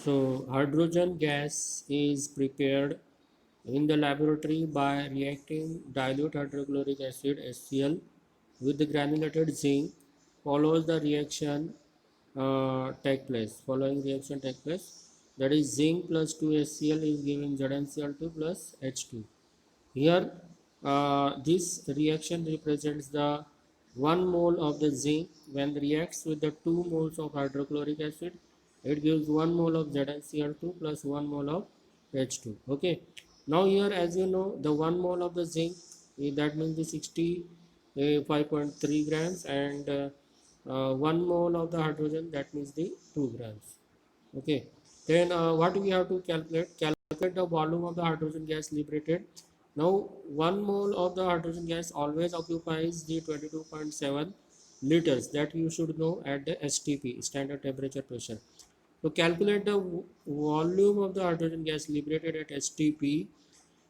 So hydrogen gas is prepared in the laboratory by reacting dilute hydrochloric acid HCl with the granulated zinc. Follows the reaction take place. Following reaction take place. That is zinc plus 2 HCl is giving ZnCl2 plus H2. Here, this reaction represents the 1 mole of the zinc when reacts with the 2 moles of hydrochloric acid. It gives 1 mole of ZnCl2 plus 1 mole of H2. Okay. Now here, as you know, the 1 mole of the zinc, that means the 65.3 grams, and 1 mole of the hydrogen, that means the 2 grams. Okay. Then what we have to calculate? Calculate the volume of the hydrogen gas liberated. Now 1 mole of the hydrogen gas always occupies the 22.7 liters, that you should know at the STP, standard temperature pressure. So calculate the volume of the hydrogen gas liberated at STP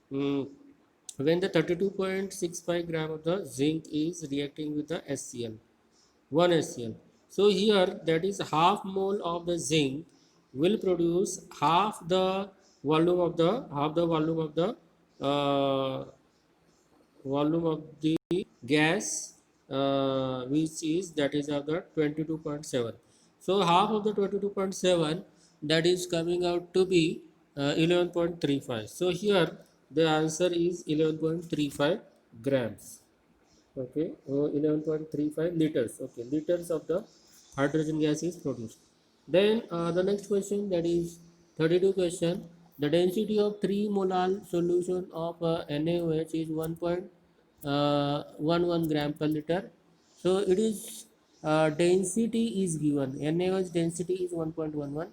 when the 32.65 gram of the zinc is reacting with the HCl. 1 HCl. So here, that is half mole of the zinc will produce half the uh, volume of the gas, which is, that is of the 22.7. So half of the 22.7, that is coming out to be 11.35. So here the answer is 11.35 grams. Okay, 11.35 liters. Okay, liters of the hydrogen gas is produced. Then the next question, that is 32 question. The density of 3 molar solution of NaOH is 1.11 gram per liter. So it is density is given. NaOH density is 1.11.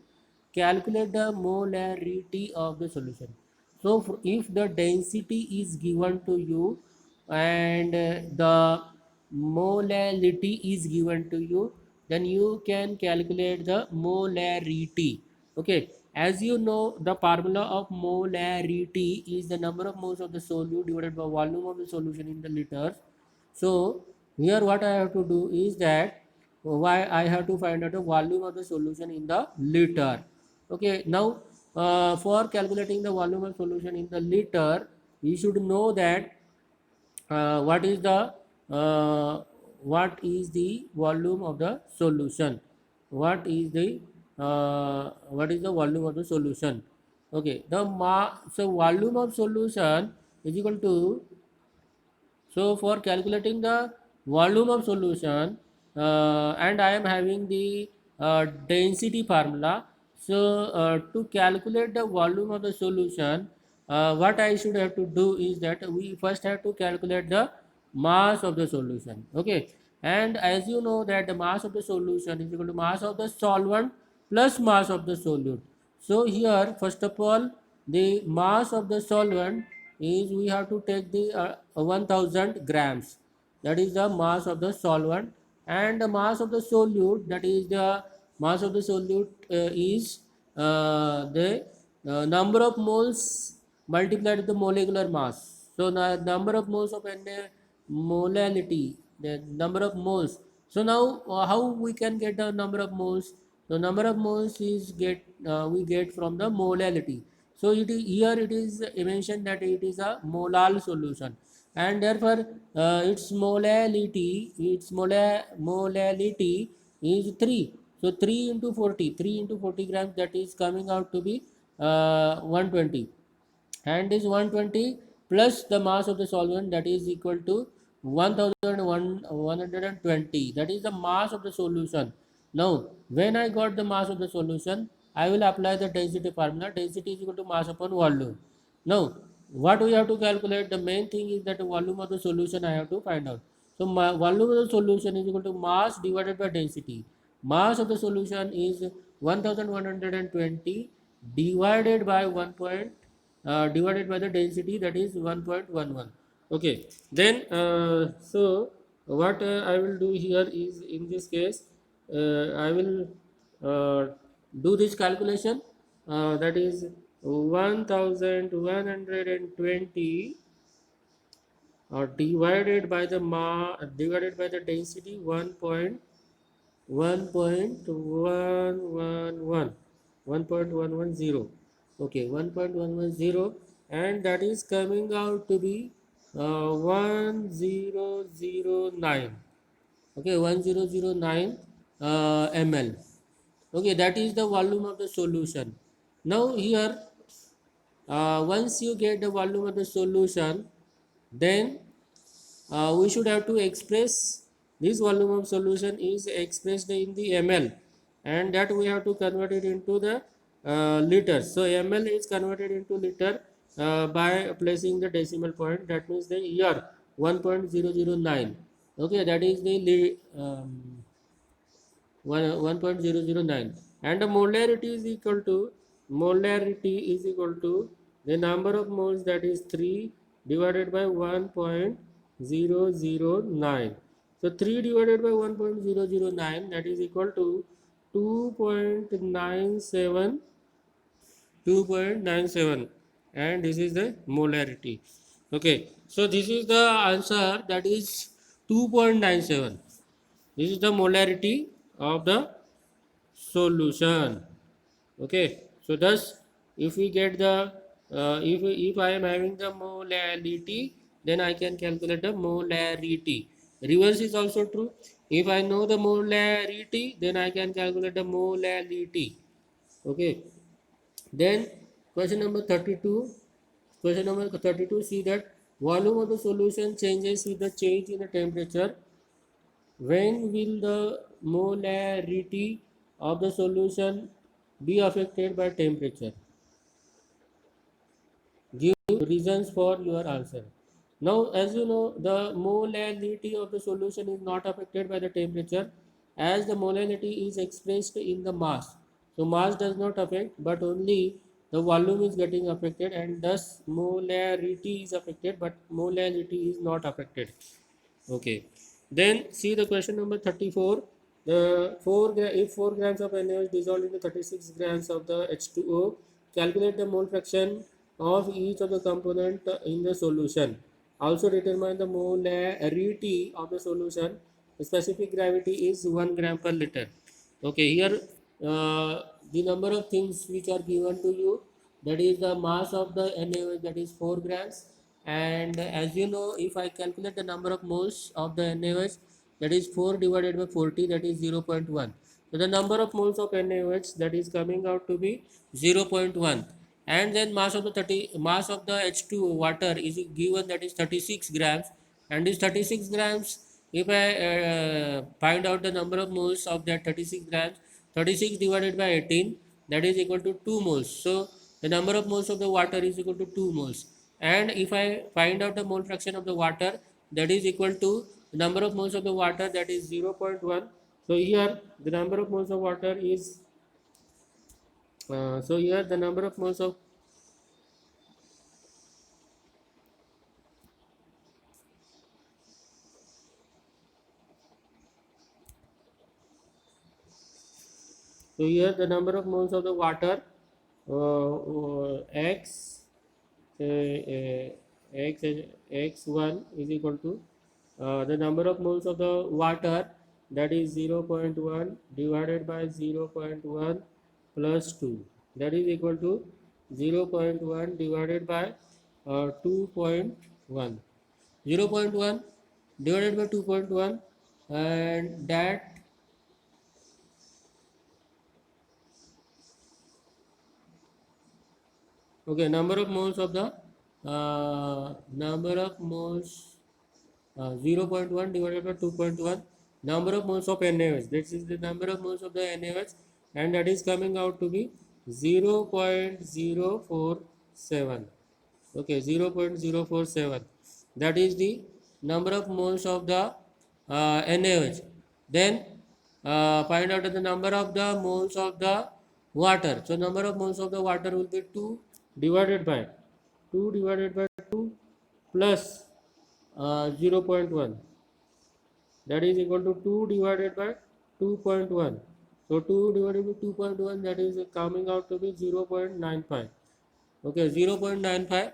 Calculate the molarity of the solution. So if the density is given to you and the molality is given to you, then you can calculate the molarity. Okay, as you know, the formula of molarity is the number of moles of the solute divided by volume of the solution in the liters. So here what I have to do is that, why I have to find out the volume of the solution in the liter. Okay, now for calculating the volume of solution in the liter, you should know that uh, what is the uh, what is the volume of the solution. What is the volume of the solution? Okay, so volume of solution is equal to, so for calculating the volume of solution, and I am having the density formula. So to calculate the volume of the solution, what I should have to do is that we first have to calculate the mass of the solution. Okay, and as you know that the mass of the solution is equal to mass of the solvent plus mass of the solute. So here, first of all, the mass of the solvent is, we have to take the 1000 grams, that is the mass of the solvent, and the mass of the solute, that is the mass of the solute is the number of moles multiplied with the molecular mass. So the number of moles of Na molality, the number of moles. So now how we can get the number of moles? The number of moles is we get from the molality. So it is, here it is mentioned that it is a molal solution, and therefore molality is 3. So 3 into 40, 3 into 40 grams, that is coming out to be 120, and this 120 plus the mass of the solvent, that is equal to 1120, that is the mass of the solution. Now when I got the mass of the solution, I will apply the density formula. Density is equal to mass upon volume. Now what we have to calculate, the main thing is that the volume of the solution I have to find out. So volume of the solution is equal to mass divided by density. Mass of the solution is 1120 divided by 1 divided by the density, that is 1.11. Okay, then so what I will do here is, in this case I will uh, do this calculation, that is 1120 divided by the density 1.111 1.110. Okay, 1.110, and that is coming out to be 1009. Okay, 1009 ml. Okay, that is the volume of the solution. Now here, once you get the volume of the solution, then we should have to express this volume of solution is expressed in the ml, and that we have to convert it into the liters. So ml is converted into liter by placing the decimal point. That means the year 1.009. Okay, that is the 1.009, and the molarity is equal to the number of moles, that is 3 divided by 1.009. So 3 divided by 1.009, that is equal to 2.97, 2.97, and this is the molarity. Okay, so this is the answer, that is 2.97. This is the molarity of the solution. Okay, so thus if we get the if I am having the molality, then I can calculate the molarity. Reverse is also true. If I know the molarity, then I can calculate the molality. Okay, then question number 32. Question number 32, see that volume of the solution changes with the change in the temperature. When will the molarity of the solution be affected by temperature? Give reasons for your answer. Now, as you know, the molality of the solution is not affected by the temperature, as the molality is expressed in the mass. So, mass does not affect, but only the volume is getting affected, and thus molarity is affected, but molality is not affected. Okay. Then see the question number 34. The if 4 grams of NaOH dissolved into 36 grams of the H2O, calculate the mole fraction of each of the component in the solution. Also determine the molarity of the solution. The specific gravity is 1 gram per liter. Okay, here the number of things which are given to you, that is the mass of the NaOH, that is 4 grams, and as you know, if I calculate the number of moles of the NaOH, that is 4 divided by 40, that is 0.1. So the number of moles of NaOH, that is coming out to be 0.1, and then mass of the H2O water is given, that is 36 grams, and this 36 grams, if I find out the number of moles of that 36 grams, 36 divided by 18, that is equal to 2 moles. So the number of moles of the water is equal to 2 moles, and if I find out the mole fraction of the water, that is equal to the number of moles of the water, that is 0.1. So here the number of moles of water is so here the number of moles of so here the number of moles of the water x x x1 is equal to the number of moles of the water, that is 0.1 divided by 0.1 plus 2, that is equal to 0.1 divided by 2.1, 0.1 divided by 2.1, and that okay, number of moles of the number of moles 0.1 divided by 2.1, number of moles of NaOH, this is the number of moles of the NaOH, and that is coming out to be 0.047. Okay, 0.047, that is the number of moles of the NaOH. Then find out the number of the moles of the water. So number of moles of the water will be 2 divided by 2 plus 0.1, that is equal to 2 divided by 2.1. So 2 divided by 2.1, that is coming out to be 0.95. Okay, 0.95,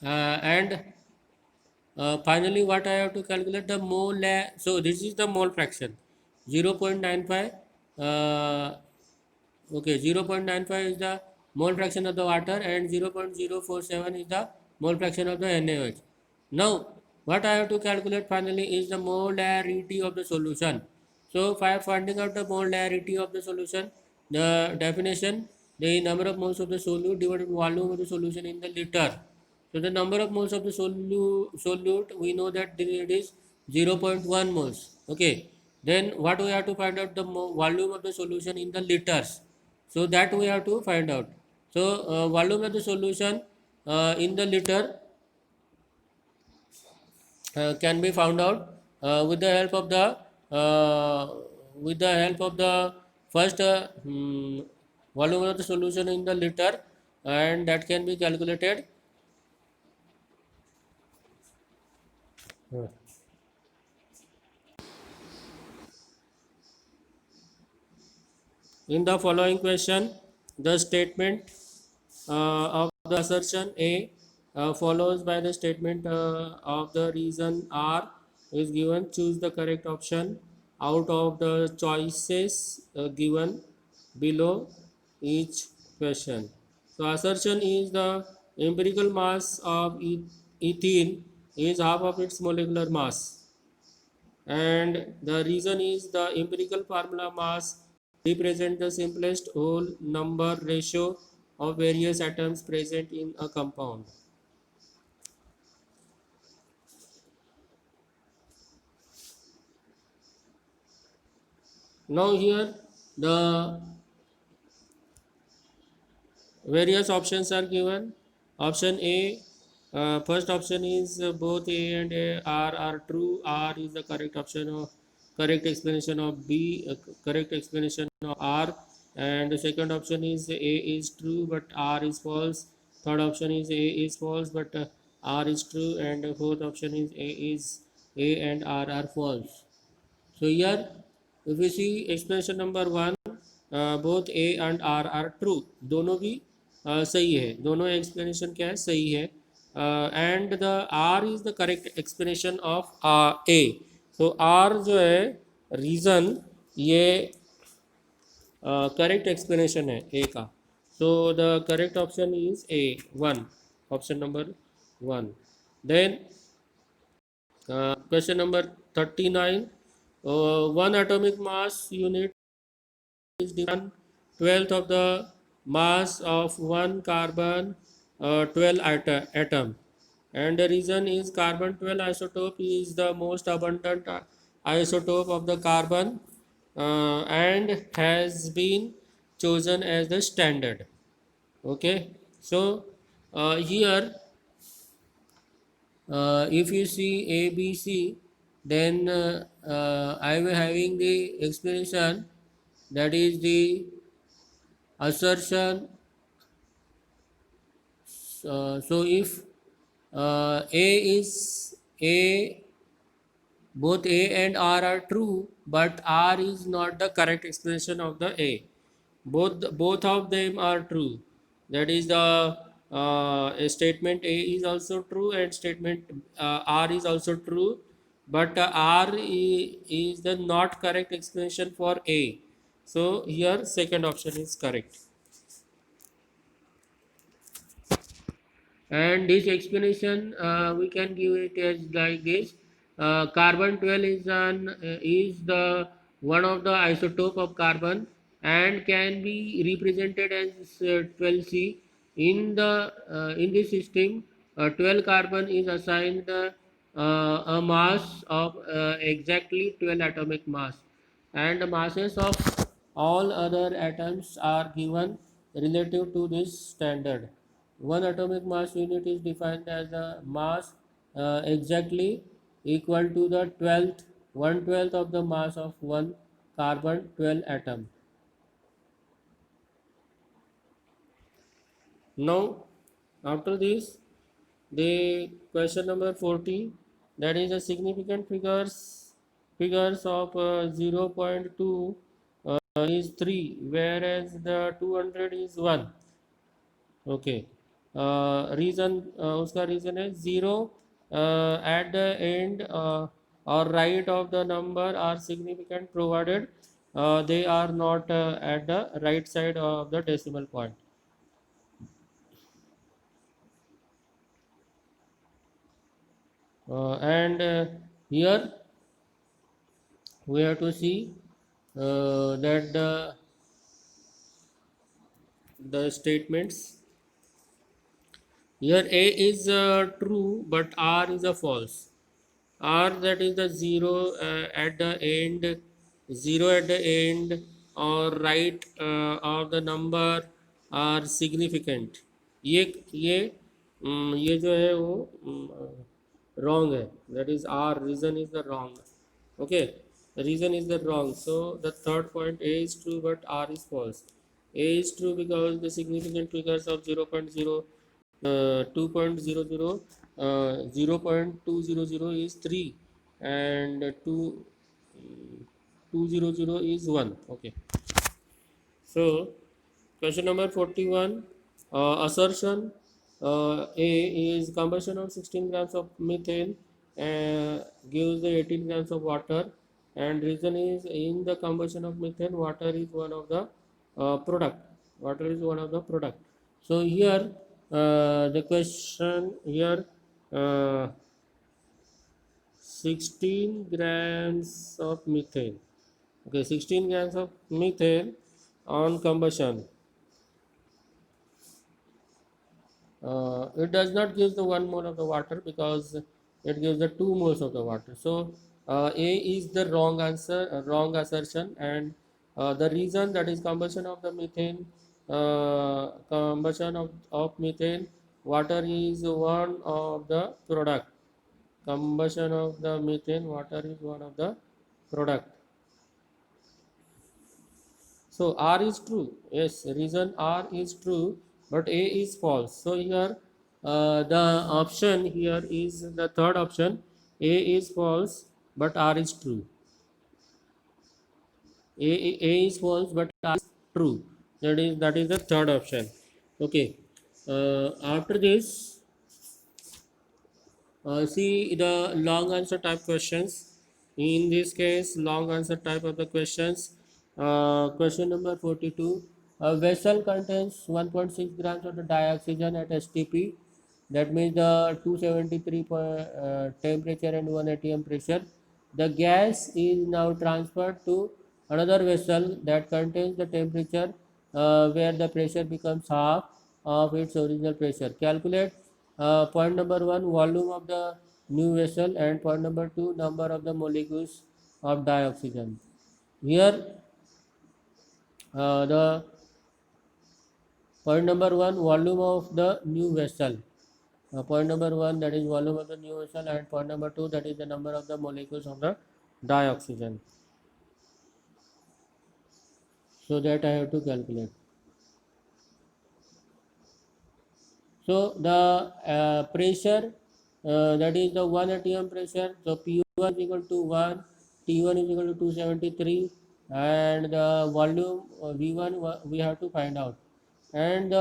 and finally what I have to calculate the mole. So this is the mole fraction, 0.95 Okay, 0.95 is the mole fraction of the water and 0.047 is the mole fraction of the NaOH. Now, what I have to calculate finally is the molarity of the solution. So, for finding out the molarity of the solution, the definition, the number of moles of the solute divided by volume of the solution in the liter. So, the number of moles of the solute we know that it is 0.1 moles. Okay. Then what we have to find out the volume of the solution in the liters. So that we have to find out. So volume of the solution in the liter can be found out with the help of the first volume of the solution in the liter, and that can be calculated in the following question. The statement of the assertion A follows by the statement of the reason R is given. Choose the correct option out of the choices given below each question. So assertion is the empirical mass of ethene is half of its molecular mass, and the reason is the empirical formula mass represent the simplest whole number ratio of various atoms present in a compound. Now here the various options are given. Option A, first option is both A and A are true. R is the correct option of correct explanation of B, correct explanation of R. And the second option is A is true but R is false. Third option is A is false but R is true. And the fourth option is A and R are false. So here if we see explanation number one, both A and R are true, दोनों भी सही है, दोनों explanation क्या है, सही है, and the R is the correct explanation of A. So R जो है reason ये correct explanation है A का. So the correct option is A, 1, option number 1. Then question number 39. One atomic mass unit is 1/12 of the mass of one carbon 12 atom, and the reason is carbon 12 isotope is the most abundant isotope of the carbon and has been chosen as the standard. Okay, so here if you see A, B, C, then I am having the explanation, that is the assertion. So if A, both A and R are true, but R is not the correct explanation of the A. Both of them are true. That is the statement A is also true and statement R is also true, but is the not correct explanation for A. So here second option is correct. And this explanation we can give it as like this. Carbon 12 is the one of the isotope of carbon and can be represented as 12C. In this system 12 carbon is assigned a mass of exactly 12 atomic mass, and the masses of all other atoms are given relative to this standard. One atomic mass unit is defined as a mass exactly equal to the 1/12 of the mass of one carbon 12 atom. Now, after this, the question number 40, that is a significant figures of 0.2 is 3, whereas the 200 is 1. Okay. Reason उसका reason है 0 at the end or right of the number are significant provided they are not at the right side of the decimal point. And here we have to see that the statements here A is true but R is a false. R, that is the zero at the end, zero at the end, or right of the number are significant. ये जो है वो wrong है, that is R, reason is the wrong. Okay, the reason is the wrong. So the third point, A is true but R is false. A is true because the significant figures of 0.0 2.00 0.200 is 3 and 200 is 1. Okay, so question number 41, assertion A is combustion of 16 grams of methane gives the 18 grams of water, and reason is in the combustion of methane water is one of the product. Water is one of the product. So here the question here, 16 grams of methane. Okay, 16 grams of methane on combustion. It does not give the 1 mole of the water because it gives the 2 moles of the water. So A is the wrong answer, wrong assertion, and the reason, that is combustion of the methane, combustion of methane, water is one of the product. Combustion of the methane, water is one of the product. So R is true. Yes, reason R is true, but A is false. So here the option here is the third option. A is false, but R is true. A is false, but R is true. That is the third option. Okay. After this, see the long answer type questions. In this case, long answer type of the questions. Question number 42. A vessel contains 1.6 grams of the dioxygen at STP. That means the 273 temperature and 1 atm pressure. The gas is now transferred to another vessel that contains the temperature where the pressure becomes half of its original pressure. Calculate point number 1, volume of the new vessel, and point number 2, number of the molecules of dioxygen. Here the point number 1, volume of the new vessel. Point number 1, that is volume of the new vessel, and point number 2, that is the number of the molecules of the dioxygen. So that I have to calculate. So the pressure, that is the 1 atm pressure. So P1 is equal to 1, T1 is equal to 273, and the volume V1 we have to find out. And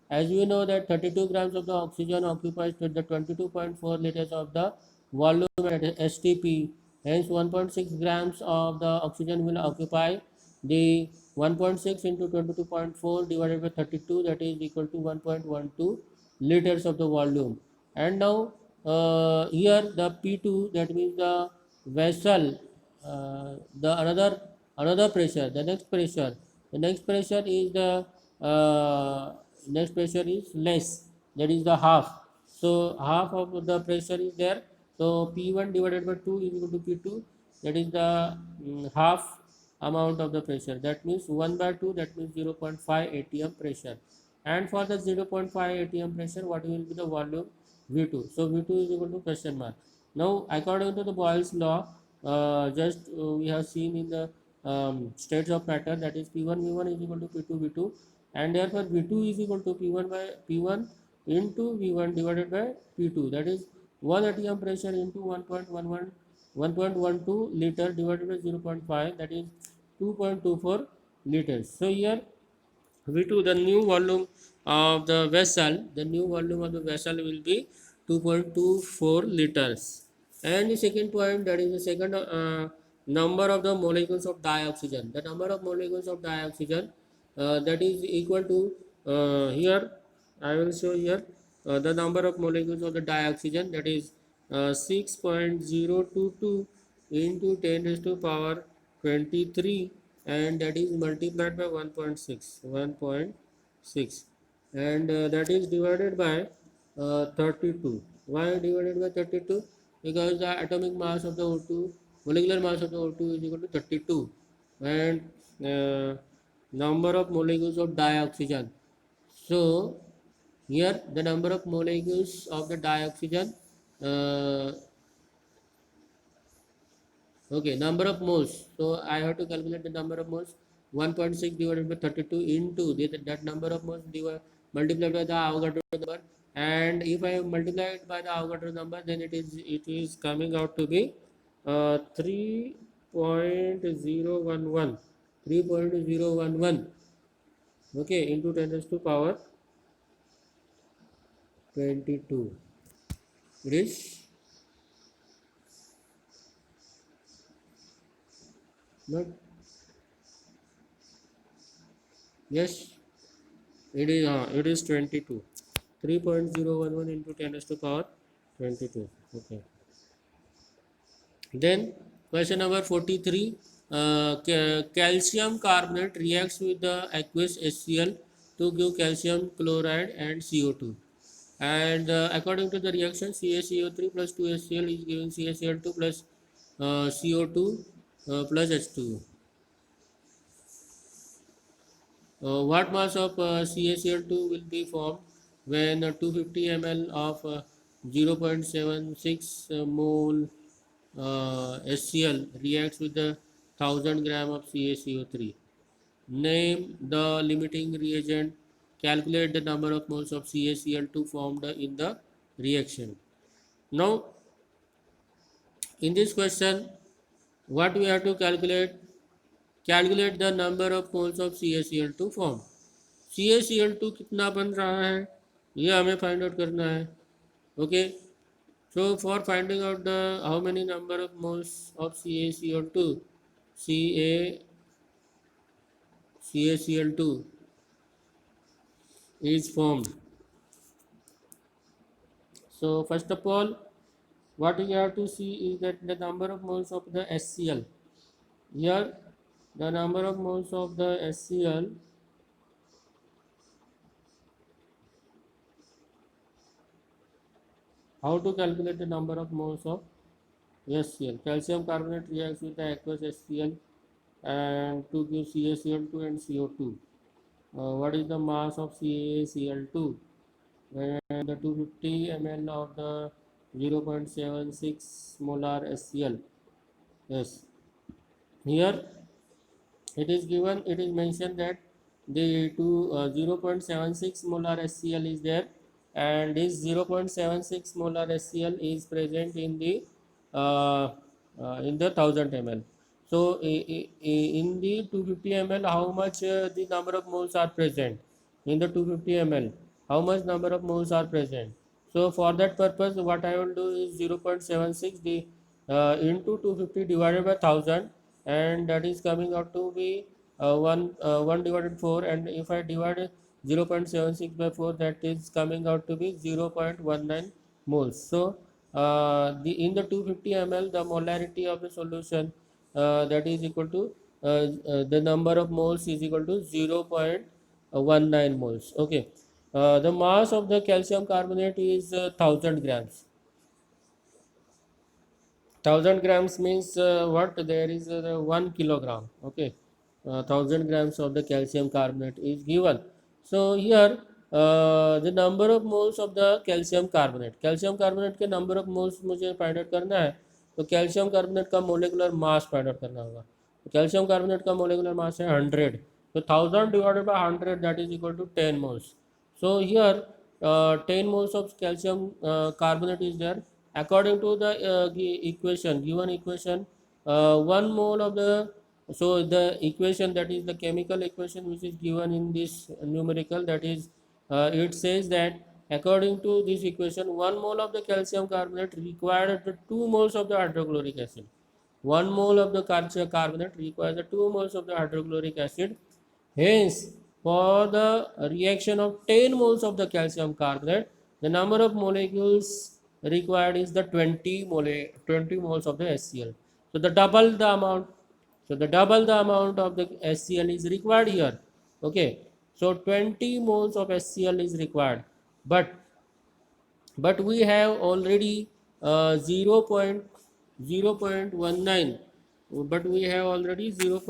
as we know that 32 grams of the oxygen occupies the 22.4 liters of the volume at STP. Hence 1.6 grams of the oxygen will occupy the 1.6 into 22.4 divided by 32, that is equal to 1.12 liters of the volume. And now here the P2, that means the vessel, the another pressure, the next pressure, is the next pressure is less, that is the half. So half of the pressure is there. So P1 divided by 2 is equal to P2, that is the half amount of the pressure. That means 1 by 2, that means 0.5 atm pressure. And for the 0.5 atm pressure, what will be the volume? V2. So V2 is equal to question mark. Now according to the Boyle's law, we have seen in the states of matter, that is P1 V1 is equal to P2 V2, and therefore V2 is equal to P1 by P1 into V1 divided by P2, that is 1 atm pressure into 1.12 liter divided by 0.5, that is 2.24 liters. So here V2, the new volume of the vessel, will be 2.24 liters. And the second point, that is the second number of the molecules of dioxygen. The number of molecules of dioxygen that is equal to here I will show here the number of molecules of the dioxygen, that is 6.022 into 10 raised to power 23, and that is multiplied by 1.6 and that is divided by 32. Why divided by 32? Because the atomic mass of the O2, molecular mass of the O2 is equal to 32, and number of molecules of dioxygen. So here the number of molecules of the dioxygen, uh, okay, number of moles. So I have to calculate the number of moles. 1.6 divided by 32 into that number of moles multiplied by the Avogadro number. And if I multiply it by the Avogadro number, then it is coming out to be 3.011. 3.011. Okay, into 10 raised to power 22. It is not, yes, it is 22. 3.011 into 10 raised to power 22. Okay. Then question number 43. Calcium carbonate reacts with the aqueous HCl to give calcium chloride and CO2. And according to the reaction, CaCO3 plus 2HCl is giving CaCl2 plus CO2 plus H2. What mass of CaCl2 will be formed when 250 ml of 0.76 mole HCl reacts with the 1000 gram of CaCO3? Name the limiting reagent. Calculate the number of moles of CaCl2 formed in the reaction. Now, in this question, what we have to calculate? Calculate the number of moles of CaCl2 formed. CaCl2 कितना बन रहा है ये हमें find out करना है. Okay, so for finding out the how many number of moles of CaCl2, CaCl2 is formed. So first of all, what we have to see is that the number of moles of the HCl. Here, the number of moles of the HCl, how to calculate the number of moles of HCl? Calcium carbonate reacts with the aqueous HCl and to give CaCl2 and CO2. What is the mass of CaCl2? And the 250 ml of the 0.76 molar HCl. Yes, here it is given, it is mentioned that the 0.76 molar HCl is there, and this 0.76 molar HCl is present uh, in the 1000 ml. So in the 250 ml, how much the number of moles are present in the 250 ml? How much number of moles are present? So for that purpose, what I will do is 0.76 the into 250 divided by 1000, and that is coming out to be 1 divided 4, and if I divide 0.76 by 4, that is coming out to be 0.19 moles. So in the 250 ml, the molarity of the solution that is equal to the number of moles is equal to 0.19 moles. Okay, the mass of the calcium carbonate is 1000 grams. 1000 grams means what? There is 1 kilogram. Okay, 1000 grams of the calcium carbonate is given. So here the number of moles of the calcium carbonate के number of moles मुझे find out करना है. तो calcium carbonate का molecular mass find out करना होगा. तो calcium carbonate का मोलिकुलर मास है 100. तो 1000 divided by 100, that is equal to 10 moles. So here 10 moles of calcium carbonate is there. According to the given equation, 1 mole of the, so the equation, that is the chemical equation which is given in this numerical, that is it says that according to this equation, 1 mole of the calcium carbonate required 2 moles of the hydrochloric acid. 1 mole of the calcium carbonate requires 2 moles of the hydrochloric acid. Hence, for the reaction of 10 moles of the calcium carbonate, the number of molecules required is the 20 moles of the HCl. So the double the amount. So the double the amount of the HCl is required here. Okay. So 20 moles of HCl is required. But we have already 0.0.19, but we have already 0.